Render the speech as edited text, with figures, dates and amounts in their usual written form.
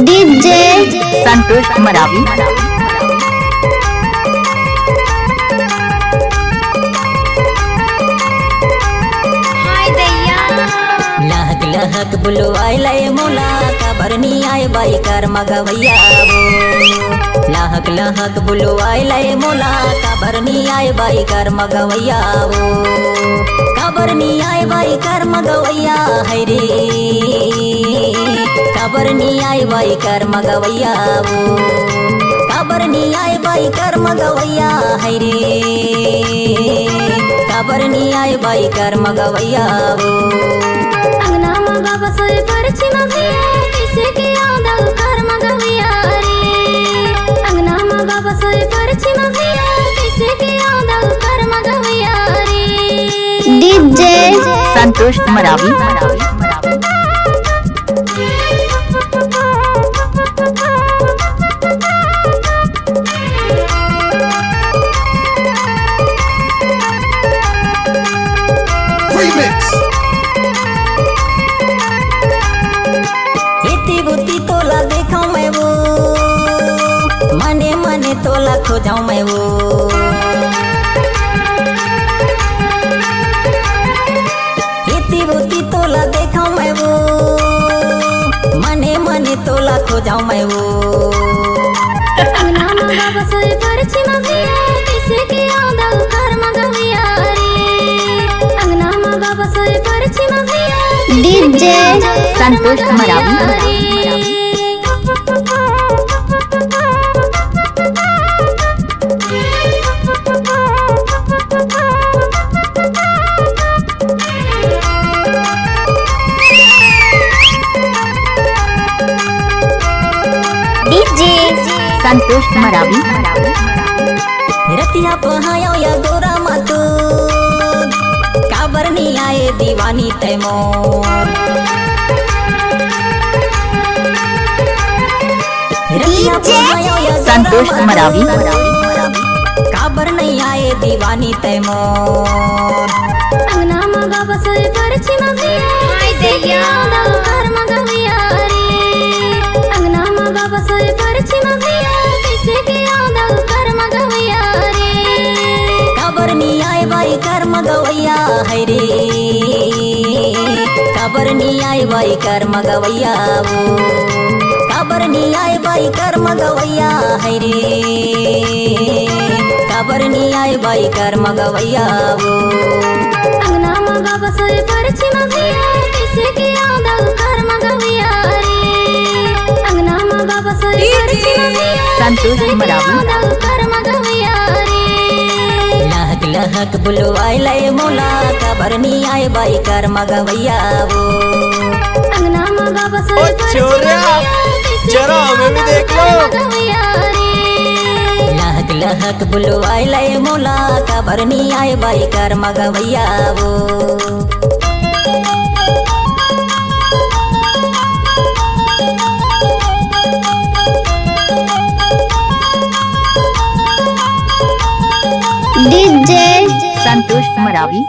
DJ संतोष मरावी। लहक लहक बुलवाई लय मोला काबर नी आए बाई कर मगवैया वो। लहक लहक बुलवाई लय मोला काबर नी आए बाई कर मगवैया वो। काबर नी आए बाई कर मगवैया है रे। काबर नी आए बाई कर मगवैया वो। काबर नी आए बाई कर मगवैया है रे। काबर नी आए बाई कर मगवैया वो। अंगना में बाबा सोए परछी में भैया किसे के आदा कर मगवैया रे। अंगना में बाबा सोए परछी में भैया किसे के आदा कर मगवैया रे। डीजे संतोष मरावी। तोला देखा मैं वो मने मने तोला खोजाऊं मैं वो। इतनी बुती तोला देखा मैं वो मने मने तोला खोजाऊं मैं वो। अंगना में बाबा सोए परछी में भैया किसे के आदा कर मगवैया रे। अंगना में बाबा सोए परछी में भैया डीजे संतोष मरावी। डीजे संतोष मरावी। रतिया पहायो या गोरा मातो काबर नी आए दीवानी तैमोर। रतिया पहायो या संतोष मरावी। काबर नहीं आए दीवानी तैमोर। अंगना में बाबा सोए परछी में भैया कर मगवैया रे। अंगना में बाबा सोए परछी में भैया किसे के आदा कर मगवैया रे। काबर नी आए बाई कर मगवैया है रे। काबर नी आए बाई कर मगवैया वो। काबर नी आए बाई कर मगवैया है रे। काबर नी आए बाई कर मगवैया वो। अंगना में बाबा सोए परछी में भैया किसे के आदा कर मगवैया रे। अंगना में बाबा सोए परछी में भैया संतोष मरावी। आदा कर मगवैया रे। लहक लहक बुलवाई लय मोला काबर नी आए बाई कर मगवैया वो। अंगना में बाबा सोए परछी में भैया जरा हमें भी देख लो। मगवैया रे। लहक लहक बुलवाई लय मोला काबर नी आए बाई कर मगवैया वो। डीजे संतोष मरावी।